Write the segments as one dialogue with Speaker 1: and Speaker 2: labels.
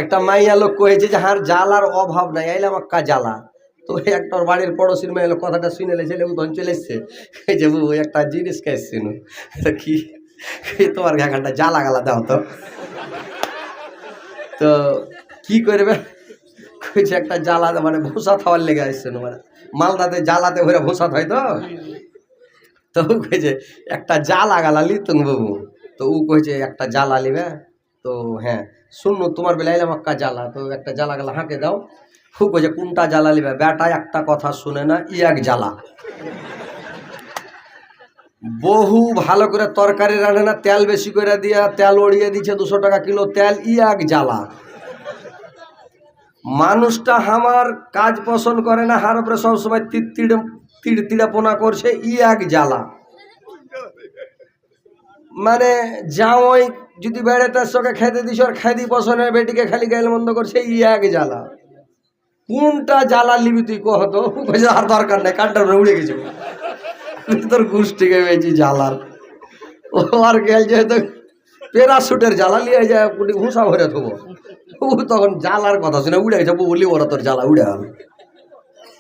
Speaker 1: একটা মাইয়া লোক কয়েছে যে হার জ্বালার অভাব নাই, আইলাম একটা জ্বালা। তো একটা বাড়ির পড়োশির মেয়ে লোক কথাটা শুনে ছেলে তখন চলে এসছে, এই যে ওই একটা জিনিস খাইছিল কি তোমার ঘাটা জ্বালা গালা দাও তো। তো কি করবে, কইছে একটা জ্বালা মানে ভূষা খাওয়ার লেগে আসছিল, মানে মালদাতে জ্বালাতে ভরে ভূষা হয় তো। তো কইছে একটা জ্বালা গালা লিতুন বাবু। তো ও কইছে একটা জ্বালা লিবে। তো হ্যাঁ শুনো তোমার বেলা এলাম একটা জ্বালা, তো একটা জ্বালা গালা হাঁকে দাও। ও কইছে কোনটা জ্বালা লিবে, বেটা একটা কথা শুনে না, ই এক জ্বালা। বহু ভালো করে তরকারি রান্নে না, তেল বেশি করে দিয়া তেল ওড়িয়ে দিচ্ছে 200 টাকা কিলো তেল, ই এক জ্বালা। মানুষটা আমার কাজ পছন্দ করে না, হার উপরে সবসময় তিড়তিড়াপনা করছে, ই এক জ্বালা। মানে জামাই যদি বেড়াতে সঙ্গে খেতে দিস আর খেদি পছন্দের বেটিকে খালি গাইল বন্ধ করছে, ই এক জ্বালা। কোনটা জ্বালা লিবি তুই কহ তো? আর দরকার নেই, কানটা উড়ে গেছে তোর গোষ্ঠীকে পেয়েছি জ্বালার। ও আর গেল যেহেতু প্যারাশুটের জ্বালা লিয়ে যায় ঘুষা ভরে থবো, ও তখন জ্বালার কথা শুনে উড়ে গেছে, বলি ওরা তোর জ্বালা উড়ে গেল।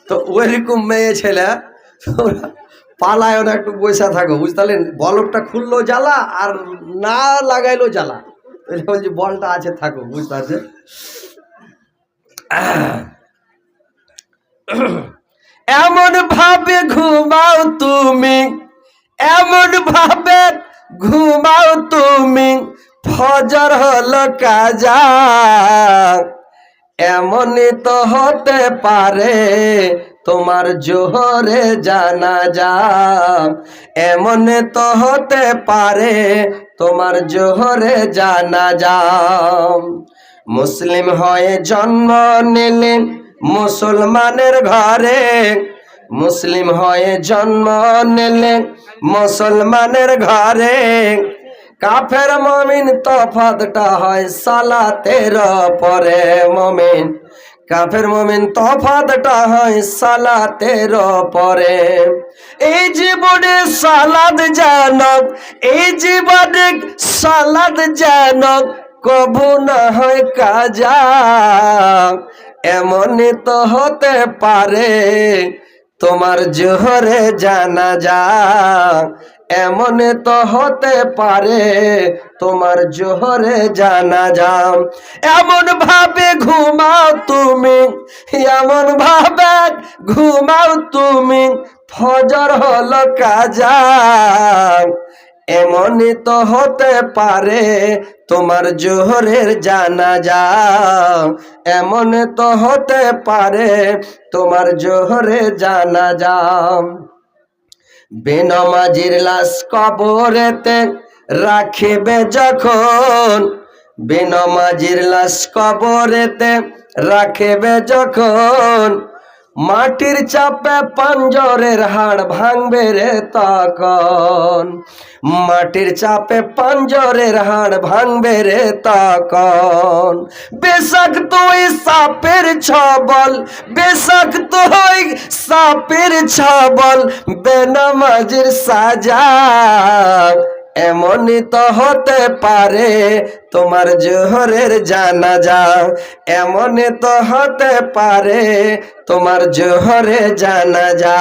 Speaker 1: তো ওইরকম মেয়ে ছেলে পালায় না, একটু বসে থাকো বুঝতে পারলেন। বলবটা খুললো জ্বালা আর না লাগাইলো জ্বালা, বলছি বলটা আছে থাকো, বুঝতে পারছে। এমন ভাবে ঘুমাও তুমি, এমন ভাবে ঘুমাও তুমি, ফজর হলো কাজা। এমনই তো হতে পারে তোমার জোহরে জানাজা, এমন তো হতে পারে তোমার জোহরে জানাজা। মুসলিম হয়ে জন্ম নিলেন মুসলমানের ঘরে, মুসলিম হয়ে জন্ম নিলেন মুসলমানের ঘরে। কাফের মুমিন তফাতটা হয় সালাতের পরে মুমিন, কাফের মুমিন তফাতটা হয় সালাতের পরে। এই জীবনে সালাদ জানক, এই জীবনে সালাদ জানক, কবু না হয় কাজা। এমনই তো হতে পারে তোমার জোহরে জানাজা, এমন তো হতে পারে তোমার জোহরে জানাজা। এমন ভাবে ঘুমাও তুমি, এমন ভাবে ঘুমাও তুমি, ফজর হলো কাজা। এমনই তো হতে পারে তোমার জোহরের জানাজা, এমন তো হতে পারে তোমার জোহরে জানাজা। বেনমাজির লাশ কবরেতে রাখিবে যখন, বেনমাজির লাশ কবরেতে রাখিবে যখন, মাটির চাপে পাঞ্জরের হাড় ভাঙবে রে তখন, মাটির চাপে পাঞ্জরের হাড় ভাঙবে রে তখন। বেশাক্ত ওই সাপের ছবল, বেশাক্ত ওই সাপের ছবল, বেনামাজির সাজা। এমনই তো হতে পারে তোমার জোহরের জানাজা, এমনই তো হতে পারে তোমার জোহরে জানাজা।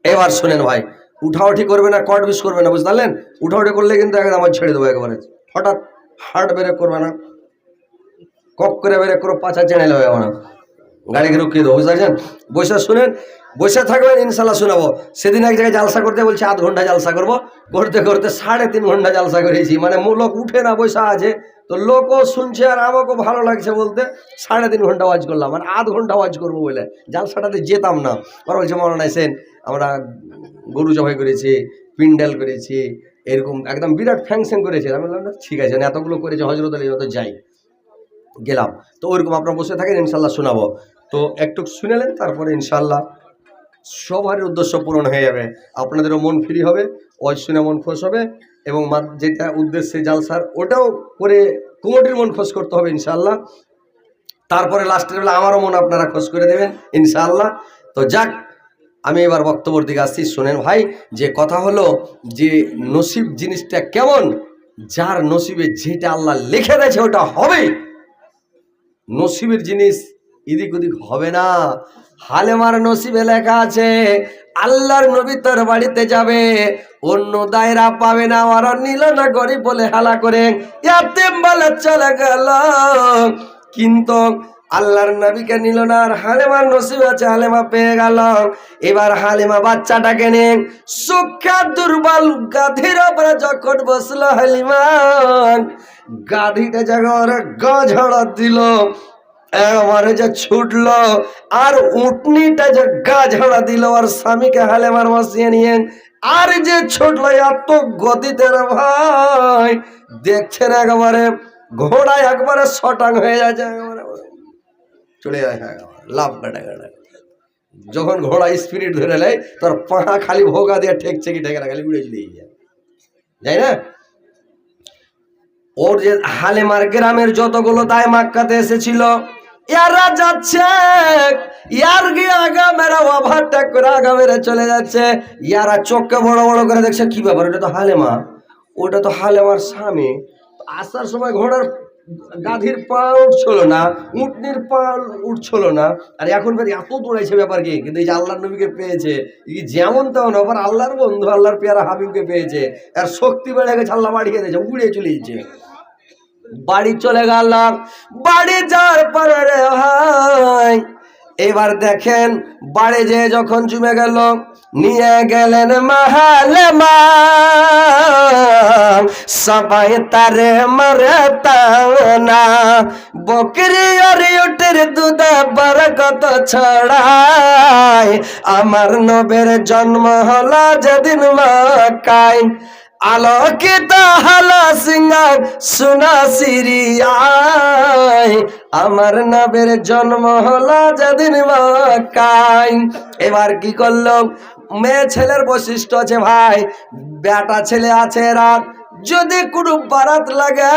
Speaker 1: এবার শুনেন ভাই, উঠাউঠি করবে না, কট বিষ করবে না, বুঝতে পারলেন। উঠাউঠি করলে কিন্তু একদম আমার ছেড়ে দেবো একেবারে, হঠাৎ হার্ট ব্রেক করবে না, কক করে ব্রেক করো, পাছা চেনে নেবে না, গাড়িকে রুকিয়ে দেবো, বুঝতে পারছেন। বসে শুনেন, বসে থাকবেন, ইনশাল্লাহ শোনাবো। সেদিন এক জায়গায় জালসা করতে বলছি, আধ ঘন্টা জালসা করবো, করতে করতে 3.5 ঘন্টা জালসা করেছি। মানে লোক উঠে না, বসে আছে, তো লোকও শুনছে আর আমাকেও ভালো লাগছে বলতে 3.5 ঘন্টা ওয়াজ করলাম, মানে আধ ঘন্টা ওয়াজ করবো বলে জালসাটাতে যেতাম না। আর বলছে মৌলানা হোসেন আমরা গরু জবাই করেছি, পিন্ডাল করেছি, এরকম একদম বিরাট ফ্যাংশন করেছে। আমি বললাম ঠিক আছে, এতগুলো করেছে, হজরত আলী তো যাই গেলাম। তো ওইরকম আপনারা বসে থাকেন, ইনশাল্লাহ শোনাবো। তো একটু শুনেলেন, তারপরে ইনশাল্লাহ সবার উদ্দেশ্য পূরণ হয়ে যাবে, আপনাদেরও মন ফ্রি হবে, ওয়াজ শুনে মন খুশ হবে, এবং যেটা উদ্দেশ্যে জালসার ওটাও করে কুমটির মন খোঁজ করতে হবে ইনশাল্লাহ। তারপরে লাস্টের বেলা আমারও মন আপনারা খোঁজ করে দেবেন ইনশাল্লাহ। তো যাক, আমি এবার বক্তব্যের দিকে আসছি। শোনেন ভাই, যে কথা হলো যে নসিব জিনিসটা কেমন, যার নসিবে যেটা আল্লাহ লিখে দিয়েছে ওটা হবে। নসিবের জিনিস এদিক ওদিক হবে না। হালেমার নসিবে লেখা আছে আল্লাহর নবী তার বাড়িতে যাবে, অন্য দায়রা পাবে না। ওরা নিল না, গরিব বলে হালা করে ইয়াতিম বলে চলে গেল, কিন্তু আল্লাহর নবীকে নিল না। আর হালেমার নসিব আছে, হালেমা পেয়ে গেল। এবার হালেমা বাচ্চাটাকে নিয়ে সুখা দুর্বল গাধীর উপরে যখন বসলো হালিমা, গাধীটা যখন গা ঝাড়া দিল, এবারে যে ছুটলো, আর উটনিটা যে গা ঝাড়া দিল আর স্বামীকে হালেমার বসিয়ে নিয়ে আর যে ছুটলো এত গতিতে রে ভাই, দেখছেন একেবারে ঘোড়া একবারে শটাং হয়ে যাচ্ছে, একেবারে চলে যায় লাভ কাটা কাটা। যখন ঘোড়া স্পিরিট ধরে নেয় তোর পাহা খালি ভোগা দিয়ে ঠেকছে কি ঠেকে না, খালি উড়ে চলে যায়, যাই না। ওর যে হালেমার গ্রামের যতগুলো দায় মাক্কাতে এসেছিল, ইয়ারা যাচ্ছে, ইয়ার গিয়ে আগা মেরা ওভারটেক করে আগা মেরে চলে যাচ্ছে। ইয়ারা চোখকে বড় বড় করে দেখছে, কি ব্যাপার, ওটা তো হালেমা, ওটা তো হালেমার স্বামী। আসার সময় ঘোড়ার গাধীর পা উঠছিল না, উটনির পা উঠছিল না, আর এখন বের এত দৌড়াইছে ব্যাপার কি। কিন্তু এই যে আল্লাহর নবীকে পেয়েছে, যেমন তেমন আবার আল্লাহর বন্ধু আল্লাহর পেয়ারা হাবিবকে পেয়েছে, আর শক্তি বেড়ে গেছে, আল্লাহ বাড়িয়ে দিয়েছে, উড়ে চলে গেছে। বাড়ি চলে গেলাম, বাড়ি যাওয়ার পরে রে ভাই এবার দেখেন বাড়ি যে যখন জমে গেল, নিয়ে গেলেন হালেমা, সবাই তারে মারে তানা, বকরি আর উটের দুধ বরকত ছড়ায়, আমার নবের জন্ম হলো যেদিন মক্কায়, আলোকিত হলো সিঙ্গার সোনা সিরিয়ায়, আমার নবের জন্ম হলো যেদিন মক্কায়। এবার কি করলো, মেয়ে ছেলের বৈশিষ্ট্য আছে ভাই, বেটা ছেলে আছে রাত, যদি কোনো বারাত লাগে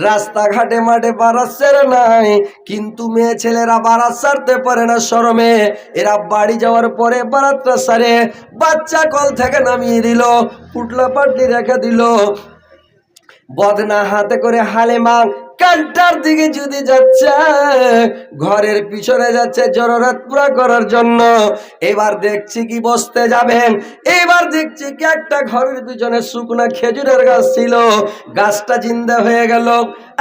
Speaker 1: রাস্তাঘাটে মাঠে বারাত সেরে নাই, কিন্তু মেয়ে ছেলেরা বারাত সারতে পারে না শরমে, এরা বাড়ি যাওয়ার পরে বারাতটা সারে বাচ্চা কল থেকে নামিয়ে দিল, পুটলা পাটলি রেখে দিল, বদনা হাতে করে হালেমা কান্টার দিকে যদি যাচ্ছে, ঘরের পিছনে যাচ্ছে জরুরত পুরা করার জন্য। এবার দেখছি কি বসতে যাবেন, এবার দেখছি কি একটা ঘরের পিছনে শুকনা খেজুরের গাছ ছিল, গাছটা জিন্দা হয়ে গেল,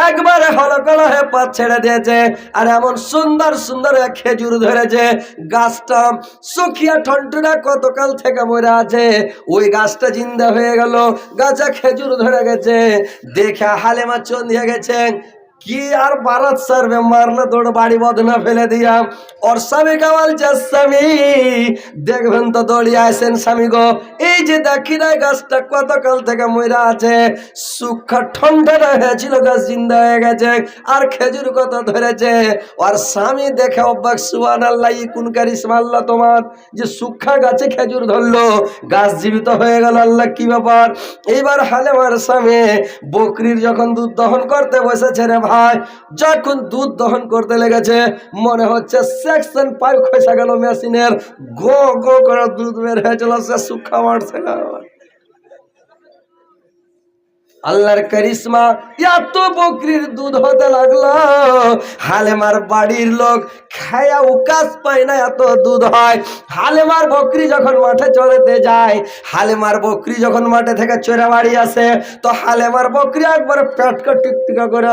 Speaker 1: একবারে হলকলা হয়ে পাত ছেড়ে দিয়েছে, আর এমন সুন্দর সুন্দর খেজুর ধরেছে, গাছটা শুকিয়া ঠনটনা কতকাল থেকে মরে আছে, ওই গাছটা জিন্দা হয়ে গেল, গাছে খেজুর ধরে গেছে। দেখে হালেমা চন্দিয়ে গেছেন, কি আর বারাত সারবে, মারলে তোর বাড়ি বদনা ফেলে দিয়া। ওর স্বামী কামাল স্বামী দেখবেন তো দৌড়িয়ে আসেন, স্বামী গো এই যে দেখি না গাছটা কতকাল থেকে মরা আছে, সুখা ঠান্ডা হয়েছিল, গাছ জিন্দা হয়ে গেছে, আর খেজুর কত ধরেছে। ওর স্বামী দেখে অবাক, সুবহানাল্লাহ, কোন কারিশমা আল্লাহ তোমার, যে সুখা গাছে খেজুর ধরলো, গাছ জীবিত হয়ে গেল, আল্লাহ কি ব্যাপার। এইবার হালেমার স্বামী বকরির যখন দুধ দহন করতে বসেছে রে ভাই, যখন দুধ দহন করতে লেগেছে, মনে হচ্ছে সেকশন পাইপ খসে গেল মেশিনের, গো গো করে দুধ বের হয়েছিল, সে সুখা মারছে। আল্লাহর কারিশমা, এত বকরির দুধ হতে লাগলো, হালেমার বাড়ির লোক খায়া উকাস পায় না, এত দুধ হয়। হালেমার বকরি যখন মাঠে চড়াতে যায়, হালেমার বকরি যখন মাঠে থেকে চড়ে বাড়ি আসে, তো হালেমার বকরি একবারে পেটকা টিকটিকা করে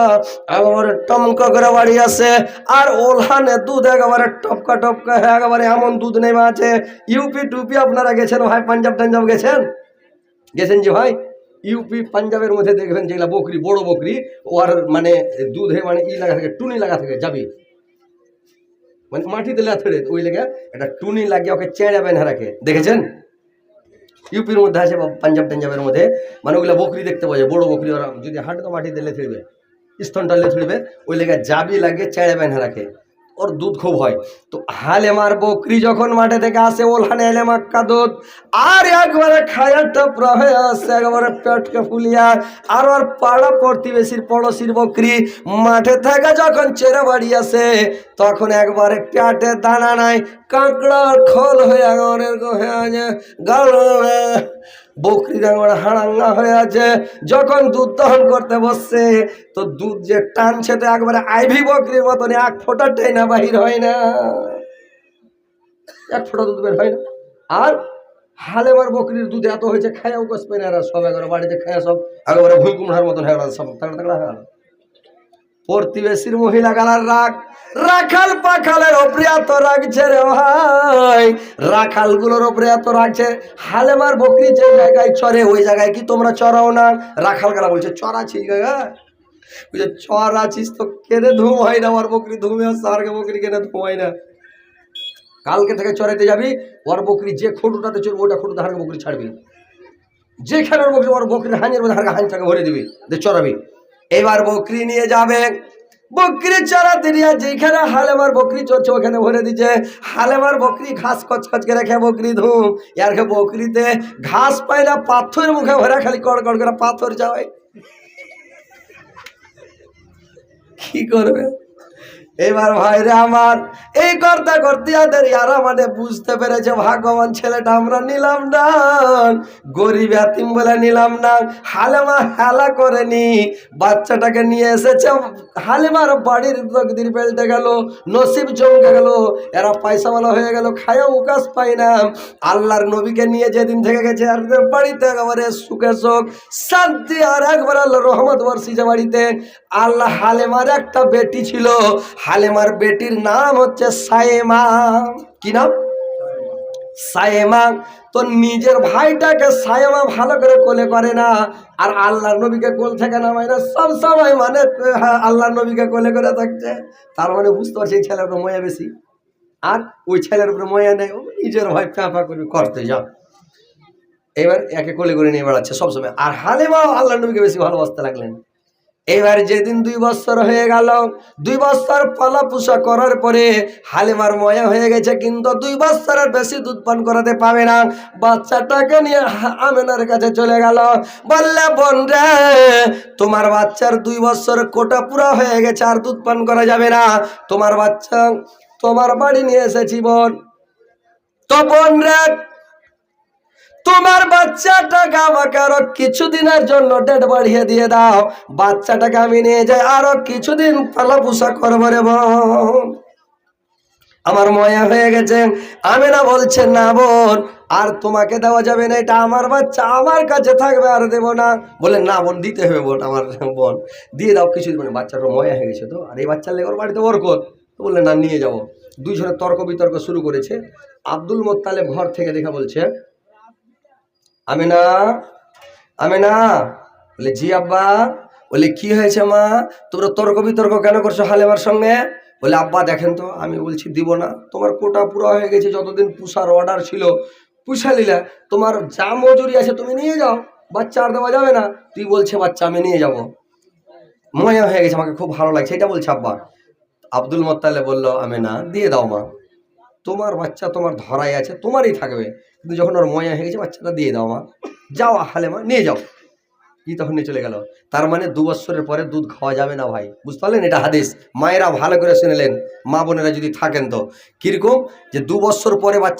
Speaker 1: একেবারে টমকা করে বাড়ি আসে, আর ওলহানে দুধ একেবারে টপকা টপকা হয়ে একেবারে এমন দুধ নেমে আছে। ইউপি টুপি আপনারা গেছেন ভাই, পাঞ্জাব টাঞ্জাব গেছেন, গেছেন যে ভাই, ইউপি পাঞ্জাবের মধ্যে দেখবেন যেগুলা বকরি, বড় বকরি, ওর মানে দুধে মানে ই লাগা থাকে, টুনি লাগা থাকে, যাবি মানে মাটিতে লেথড়ে, ওই লেগে একটা টুনি লাগিয়ে ওকে চেঁড়ে বেঁধে রাখে, দেখেছেন? ইউপির মধ্যে আছে, পাঞ্জাব টাঞ্জাবের মধ্যে, মানে ওগুলা বকরি দেখতে পাওয়া যায়, বড় বকরি, ওরা যদি হাঁটে তো মাটিতে লেথড়বে, স্তনটা লেথড়বে, ওই লেগে যাবি লাগিয়ে চেঁড়ে বেঁধে রাখে, ওর দুধ খুব হয়। তো হালেমার বকরি যখন মাঠে থেকে আসে, ওলহানে এলে মাক্কা দুধ, আর একবারে খায়া টপরা হয়ে আসে, একবারে পেটকে ফুলিয়া, আর ওর পাড়া প্রতিবেশীর পড়োশির বকরি মাঠে থেকে যখন চেরা বাড়ি আসে, তখন একবারে পেটে দানা নাই, কাঁকড়ার খোল হয়ে বকরির আঙুর হাড়াঙ্গা হয়ে আছে। যখন দুধ দহন করতে বসছে তো দুধ যে টানছে তো একবারে আইভি বকরির মতন, এক ফোঁটা টেনা বাহির হয় না, এক ফোঁটা দুধ বের হয় না। আর হালেমার বকরির দুধ এত হয়েছে, খায়াও কষ পেনে আর সব একবারে বাড়িতে খায়া সব একবারে ভুই কুমড়ার মতন হয়ে গেল, সব তাগড়া তাগড়া হয়ে গেল। প্রতিবেশীর মহিলা গালার রাগ, রাখাল পাখালের ওপরে এত রাগছে রে ভাই, রাখাল গুলোর ওপরে এত রাগছে। হালেমার বকরি যে জায়গায় চরে ওই জায়গায় কি তোমরা চড়াও না? রাখাল গালা বলছে চড়াচ্ছি গাগা, বুঝে চড়াচ্ছিস তো কেনে ধুম হয় না, আমার বকরি ধুমে আসছে, আর বকরি কেনে ধুম হয় না। কালকে থেকে চড়াইতে যাবি, ওর বকরি যে খুঁটুটাতে চড়বে ওটা খুঁটুতে হারকে বকরি ছাড়বি, যেখানে ওর বকরি, ওর বকরি হাঁড়ির মধ্যে হারকে হাঁড়িটাকে ভরে দিবি, যে চড়াবি। এবার বকরি নিয়ে যাবে, বকরি চড়াতে নিয়ে যেখানে হালেমার বকরি চড়ছে ওখানে ভরে দিচ্ছে। হালেমার বকরি ঘাস কচকচ করে রেখে বকরি ধুম, আর বকরিতে ঘাস পায় না, পাথর মুখে ভরা, খালি কড় কড় করে পাথর যাওয়ায়। কি করবে এবার ভাইরে আমার? এই করতে করতে ইয়ারা মানে বুঝতে পেরেছে ভাগ্যবান ছেলেটা আমরা নিলাম না, গরিব এতিম বলে নিলাম না। হালেমা হেলা করেনি, বাচ্চাটাকে নিয়ে এসেছে, হালেমার বাড়ির তকদির বেলতে গেল, নসিব জমকে গেল, এরা পয়সাওয়ালা হয়ে গেল, খায়া উকাশ পাই না। আল্লাহর নবীকে নিয়ে যেদিন থেকে গেছে আর বাড়িতে একেবারে সুখে শোক শান্তি, আর একবার আল্লাহ রহমত বর্ষিছে বাড়িতে। আল্লাহ হালেমার একটা বেটি ছিল, হালেমার বেটির নাম হচ্ছে সায়েমা। কি নাম? সায়েমা। তো নিজের ভাইটাকে সায়েমা ভালো করে কোলে করে না, আর আল্লাহর নবীকে কোল থেকে নামায় না, সব সময় মানে আল্লাহর নবীকে কোলে করে থাকছে। তার মানে বুঝতে পারছি এই ছেলের উপর ময়া বেশি, আর ওই ছেলের উপরে ময়া নেই, নিজের ভাই ফ্যাঁপা করে করতে যাও। এবার একে কোলে করে নিয়ে বেড়াচ্ছে সবসময়, আর হালেমাও আল্লাহর নবীকে বেশি ভালোবাসতে লাগলেন। এবার যেদিন 2 বছর হয়ে গেল, 2 বছর পালা পোষা করার পরে হালেমার ময়া হয়ে গেছে, কিন্তু 2 বছরের বেশি দুধ পান করাতে পাবে না। বাচ্চাটাকে নিয়ে আমেনার কাছে চলে গেল, বললে বোন রে তোমার বাচ্চার 2 বছর কোটা পুরা হয়ে গেছে, আর দুধ পান করা যাবে না, তোমার বাচ্চা তোমার বাড়ি নিয়ে এসেছি বোন। তো বোন রে তোমার বাচ্চাটাকে আমাকে আরো কিছুদিনের জন্য ডেট বাড়িয়ে দিয়ে দাও, বাচ্চাটাকে আমি নিয়ে যাই, আরো কিছুদিন পালা পোষা করবো রে বোন, আমার ময়া হয়ে গেছে। আমেনা বলছে না বোন, আর তোমাকে দেওয়া যাবে না, এটা আমার বাচ্চা, আমার কাছে থাকবে, আর দেবো না। বলে না বোন দিতে হবে বোন, আমার বোন দিয়ে দাও কিছুদিন। মানে বাচ্চাটা ময়া হয়ে গেছে তো, আর এই বাচ্চার লেগে ওর বাড়িতে বরকত, বললে না নিয়ে যাবো। দুইজনে তর্ক বিতর্ক শুরু করেছে। আব্দুল মোত্তালেব ঘর থেকে দেখা বলছে আমেনা, আমেনা। বলে জি আব্বা। বলে কি হয়েছে মা, তোমরা তর্ক বিতর্ক কেন করছো হালেমার সঙ্গে? বলে আব্বা দেখেন তো, আমি বলছি দিব না, তোমার কোটা পুরো হয়ে গেছে, যতদিন পুষার অর্ডার ছিল পুষা নিলে, তোমার যা মজুরি আছে তুমি নিয়ে যাও, বাচ্চা আর দেওয়া যাবে না। তুই বলছে বাচ্চা আমি নিয়ে যাব, ময়া হয়ে গেছে, আমাকে খুব ভালো লাগছে, এটা বলছে আব্বা। আব্দুল মোত্তালেব বলল আমেনা দিয়ে দাও মা, তোমার বাচ্চা তোমার ধরাই আছে, তোমারই থাকবে, কিন্তু যখন ওর ময়া হয়ে গেছে বাচ্চাটা দিয়ে দাও মা, যাও হালেমা নিয়ে যাও। কি তখন নিয়ে চলে গেল। তার মানে 2 বছরের পরে দুধ খাওয়া যাবে না ভাই, বুঝতে পারলেন? এটা হাদিস, মায়েরা ভালো করে শুনেলেন, মা বোনেরা যদি থাকেন তো। কিরকম? যে 2 বছর পরে বাচ্চা